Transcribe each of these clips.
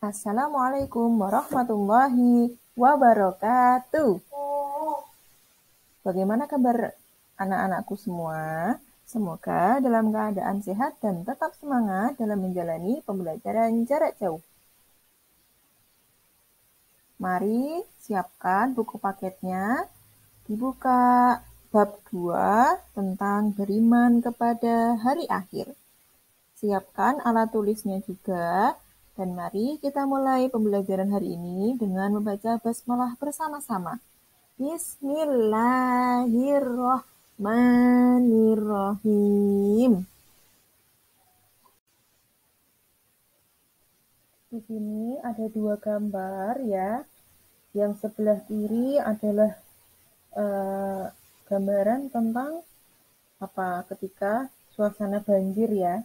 Assalamualaikum warahmatullahi wabarakatuh. Bagaimana kabar anak-anakku semua? Semoga dalam keadaan sehat dan tetap semangat dalam menjalani pembelajaran jarak jauh. Mari siapkan buku paketnya, dibuka bab 2 tentang beriman kepada hari akhir. Siapkan alat tulisnya juga, dan mari kita mulai pembelajaran hari ini dengan membaca basmalah bersama-sama. Bismillahirrahmanirrahim. Di sini ada dua gambar ya. Yang sebelah kiri adalah gambaran tentang ketika suasana banjir ya.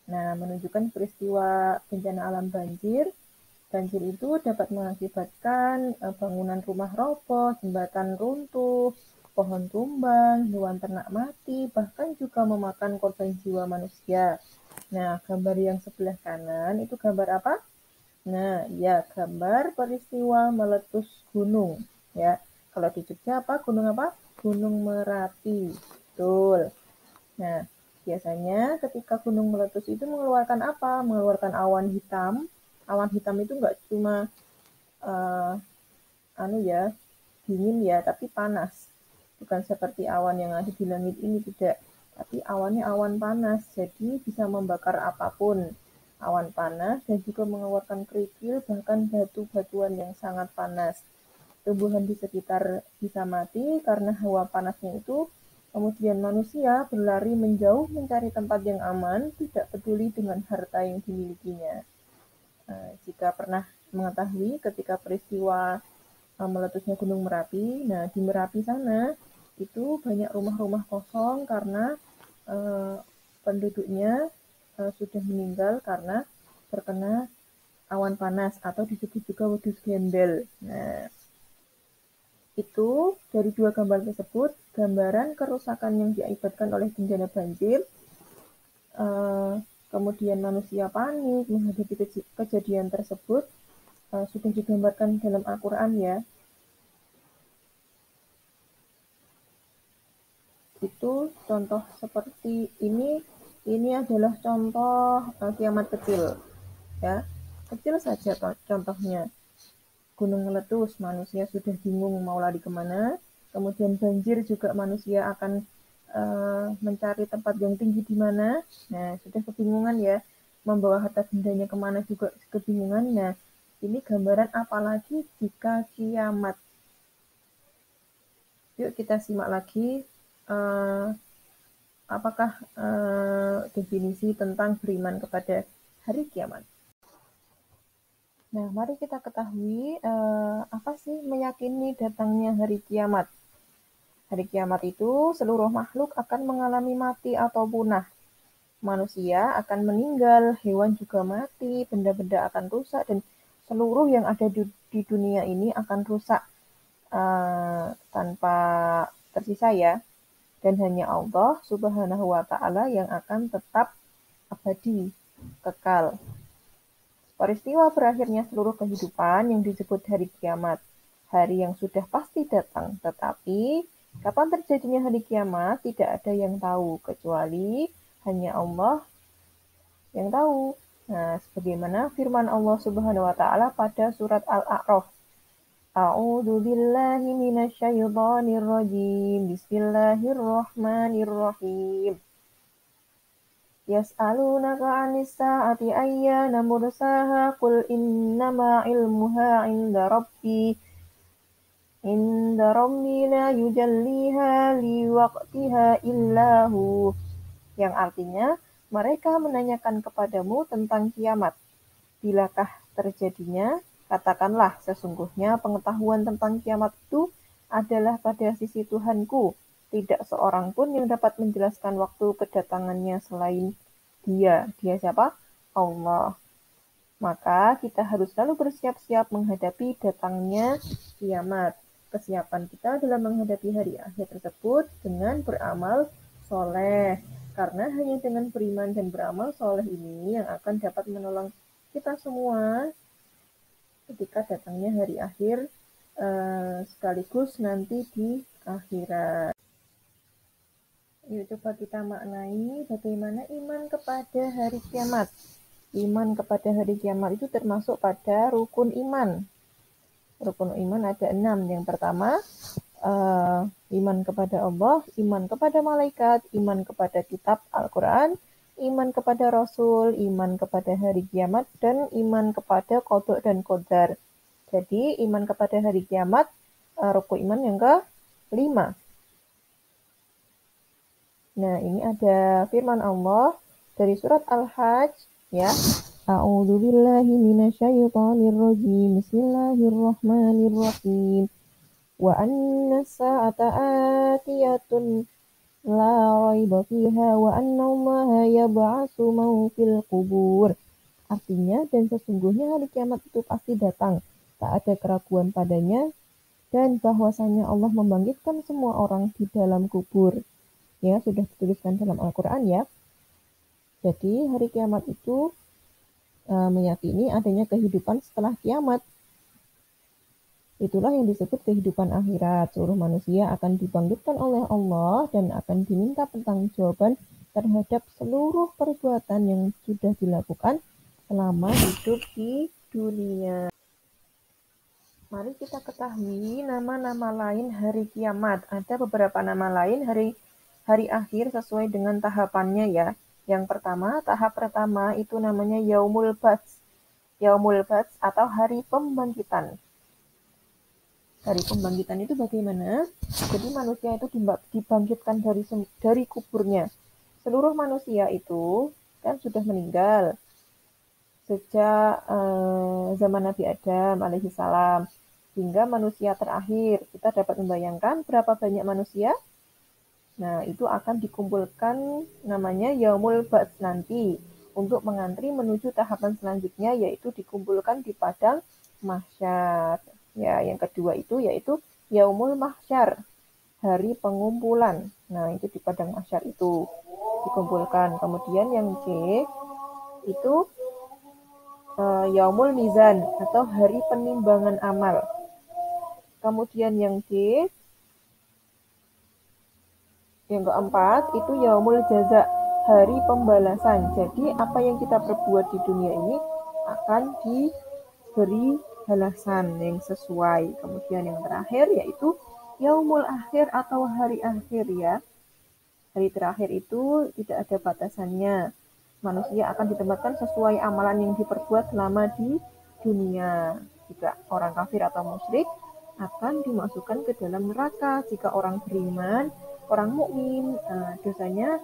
Nah, menunjukkan peristiwa bencana alam banjir. Banjir itu dapat mengakibatkan bangunan rumah roboh, jembatan runtuh, pohon tumbang, hewan ternak mati, bahkan juga memakan korban jiwa manusia. Nah, gambar yang sebelah kanan itu gambar apa? Nah, ya, gambar peristiwa meletus gunung. Ya, kalau di Jogja apa? Gunung apa? Gunung Merapi. Betul. Nah, biasanya ketika gunung meletus itu mengeluarkan apa? Mengeluarkan awan hitam. Awan hitam itu nggak cuma dingin ya, tapi panas. Bukan seperti awan yang ada di langit ini, tidak. Tapi awannya awan panas, jadi bisa membakar apapun. Awan panas dan juga mengeluarkan kerikil, bahkan batu-batuan yang sangat panas. Tumbuhan di sekitar bisa mati karena hawa panasnya itu. Kemudian manusia berlari menjauh mencari tempat yang aman, tidak peduli dengan harta yang dimilikinya. Jika pernah mengetahui ketika peristiwa meletusnya Gunung Merapi, nah di Merapi sana itu banyak rumah-rumah kosong karena penduduknya sudah meninggal karena terkena awan panas atau disebut juga wedus gembel. Nah, itu dari dua gambar tersebut, gambaran kerusakan yang diakibatkan oleh bencana banjir, kemudian manusia panik menghadapi kejadian tersebut, sudah digambarkan dalam Al-Quran ya. Itu contoh seperti ini adalah contoh kiamat kecil ya, kecil saja contohnya. Gunung meletus, manusia sudah bingung mau lari kemana. Kemudian banjir juga manusia akan mencari tempat yang tinggi di mana. Nah, sudah kebingungan ya, membawa harta bendanya kemana juga kebingungan. Nah, ini gambaran apalagi jika kiamat. Yuk kita simak lagi apakah definisi tentang beriman kepada hari kiamat. Nah, mari kita ketahui apa sih meyakini datangnya hari kiamat. Hari kiamat itu seluruh makhluk akan mengalami mati atau punah. Manusia akan meninggal, hewan juga mati, benda-benda akan rusak, dan seluruh yang ada di dunia ini akan rusak tanpa tersisa ya. Dan hanya Allah Subhanahu wa Ta'ala yang akan tetap abadi, kekal. Peristiwa berakhirnya seluruh kehidupan yang disebut hari kiamat, hari yang sudah pasti datang. Tetapi kapan terjadinya hari kiamat tidak ada yang tahu, kecuali hanya Allah yang tahu. Nah, sebagaimana firman Allah Subhanahu wa Ta'ala pada surat Al-A'raf. A'udzu billahi minasyaitonir rajim. Bismillahirrahmanirrahim. Yas'alunaka 'anis sa'ati ayyana mursaha qul innama 'ilmuha 'inda rabbi la yujalliha liwaqtiha illahu. Yang artinya, mereka menanyakan kepadamu tentang kiamat. Bilakah terjadinya? Katakanlah, sesungguhnya pengetahuan tentang kiamat itu adalah pada sisi Tuhanku. Tidak seorang pun yang dapat menjelaskan waktu kedatangannya selain Dia. Dia siapa? Allah. Maka kita harus selalu bersiap-siap menghadapi datangnya kiamat. Kesiapan kita dalam menghadapi hari akhir tersebut dengan beramal soleh. Karena hanya dengan beriman dan beramal soleh ini yang akan dapat menolong kita semua ketika datangnya hari akhir, sekaligus nanti di akhirat. Yuk coba kita maknai bagaimana iman kepada hari kiamat. Iman kepada hari kiamat itu termasuk pada rukun iman. Rukun iman ada 6. Yang pertama, iman kepada Allah, iman kepada malaikat, iman kepada kitab Al-Quran, iman kepada Rasul, iman kepada hari kiamat, dan iman kepada qada dan qadar. Jadi, iman kepada hari kiamat, rukun iman yang ke-5. Nah, ini ada firman Allah dari surat Al-Hajj, ya. A'udzu billahi minasyaitonir rajim. Bismillahirrahmanirrahim. Wa anna as-sa'ata atiyatun la raiba fiha wa anna Allaha yab'atsu man fil qubur. Artinya, dan sesungguhnya hari kiamat itu pasti datang, tak ada keraguan padanya, dan bahwasanya Allah membangkitkan semua orang di dalam kubur. Ya, sudah dituliskan dalam Al-Quran ya. Jadi hari kiamat itu meyakini adanya kehidupan setelah kiamat. Itulah yang disebut kehidupan akhirat. Seluruh manusia akan dibangkitkan oleh Allah dan akan diminta pertanggungjawaban terhadap seluruh perbuatan yang sudah dilakukan selama hidup di dunia. Mari kita ketahui nama-nama lain hari kiamat. Ada beberapa nama lain hari akhir sesuai dengan tahapannya ya. Yang pertama, tahap pertama itu namanya Yaumul Bats. Yaumul Bats atau hari pembangkitan. Hari pembangkitan itu bagaimana? Jadi manusia itu dibangkitkan dari kuburnya. Seluruh manusia itu kan sudah meninggal sejak zaman Nabi Adam alaihissalam hingga manusia terakhir. Kita dapat membayangkan berapa banyak manusia? Nah, itu akan dikumpulkan namanya Yaumul Ba'ts nanti untuk mengantri menuju tahapan selanjutnya, yaitu dikumpulkan di padang mahsyar. Ya, yang kedua itu yaitu Yaumul Mahsyar, hari pengumpulan. Nah, itu di padang mahsyar itu dikumpulkan. Kemudian yang C itu Yaumul Mizan atau hari penimbangan amal. Kemudian yang D, yang keempat itu Yaumul Jaza, hari pembalasan. Jadi apa yang kita perbuat di dunia ini akan diberi balasan yang sesuai. Kemudian yang terakhir yaitu Yaumul Akhir atau hari akhir ya. Hari terakhir itu tidak ada batasannya. Manusia akan ditempatkan sesuai amalan yang diperbuat selama di dunia. Jika orang kafir atau musyrik akan dimasukkan ke dalam neraka. Jika orang beriman, orang mukmin, dosanya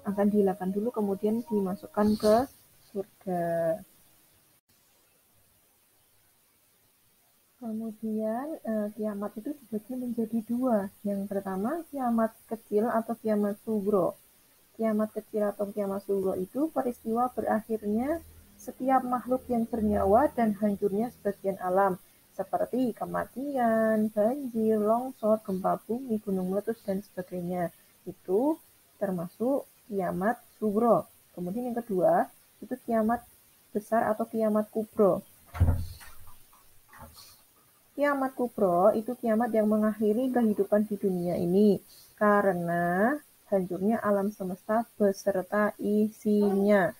akan dihilangkan dulu kemudian dimasukkan ke surga. Kemudian kiamat itu dibagi menjadi 2. Yang pertama kiamat kecil atau kiamat sugro. Kiamat kecil atau kiamat sugro itu peristiwa berakhirnya setiap makhluk yang bernyawa dan hancurnya sebagian alam, seperti kematian, banjir, longsor, gempa bumi, gunung meletus, dan sebagainya. Itu termasuk kiamat sugro. Kemudian yang kedua, itu kiamat besar atau kiamat kubro. Kiamat kubro itu kiamat yang mengakhiri kehidupan di dunia ini karena hancurnya alam semesta beserta isinya.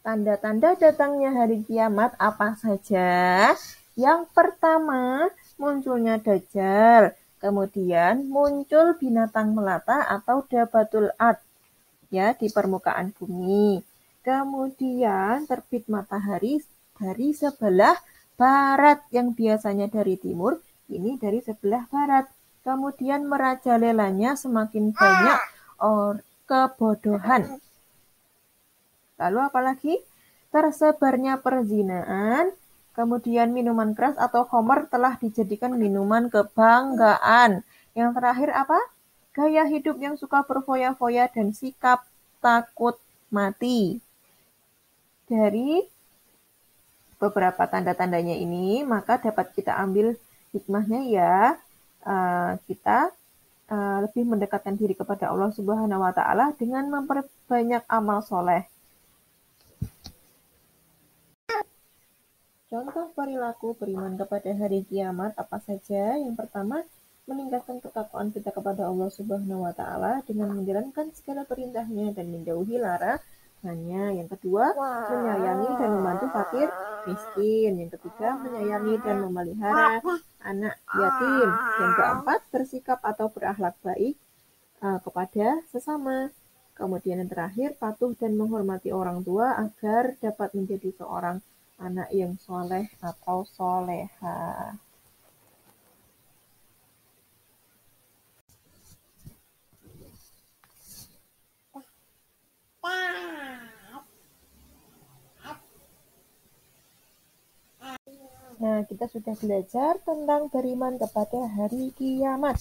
Tanda-tanda datangnya hari kiamat apa saja? Yang pertama, munculnya Dajjal. Kemudian muncul binatang melata atau dabatul ard ya di permukaan bumi. Kemudian terbit matahari dari sebelah barat yang biasanya dari timur, ini dari sebelah barat. Kemudian merajalelanya semakin banyak kebodohan. Lalu apalagi? Tersebarnya perzinaan, kemudian minuman keras atau khamar telah dijadikan minuman kebanggaan. Yang terakhir apa? Gaya hidup yang suka berfoya-foya dan sikap takut mati. Dari beberapa tanda-tandanya ini, maka dapat kita ambil hikmahnya ya, kita lebih mendekatkan diri kepada Allah Subhanahu wa Ta'ala dengan memperbanyak amal soleh. Contoh perilaku beriman kepada hari kiamat apa saja? Yang pertama, meningkatkan ketakwaan kita kepada Allah Subhanahu wa taala dengan menjalankan segala perintahnya dan menjauhi larangannya. Yang kedua, menyayangi dan membantu fakir miskin. Yang ketiga, menyayangi dan memelihara anak yatim. Yang keempat, bersikap atau berakhlak baik kepada sesama. Kemudian yang terakhir, patuh dan menghormati orang tua agar dapat menjadi seorang anak yang soleh atau soleha. Nah, kita sudah belajar tentang beriman kepada hari kiamat.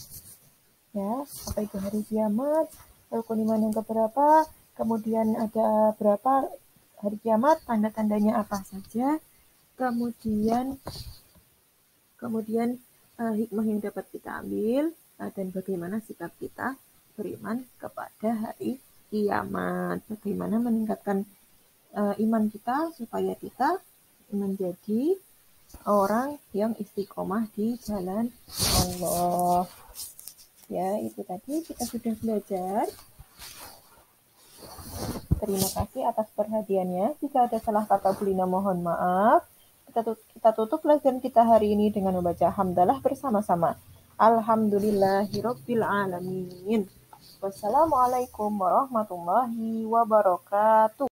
Ya, apa itu hari kiamat? Rukun iman yang keberapa? Kemudian ada berapa hari kiamat? Tanda-tandanya apa saja? Kemudian hikmah yang dapat kita ambil dan bagaimana sikap kita beriman kepada hari kiamat. Bagaimana meningkatkan iman kita supaya kita menjadi orang yang istiqomah di jalan Allah. Ya, itu tadi kita sudah belajar. Terima kasih atas perhatiannya. Jika ada salah kata Bulina mohon maaf. Kita tutup pelajaran kita hari ini dengan membaca hamdalah bersama-sama. Alhamdulillahirabbil alamin. Wassalamualaikum warahmatullahi wabarakatuh.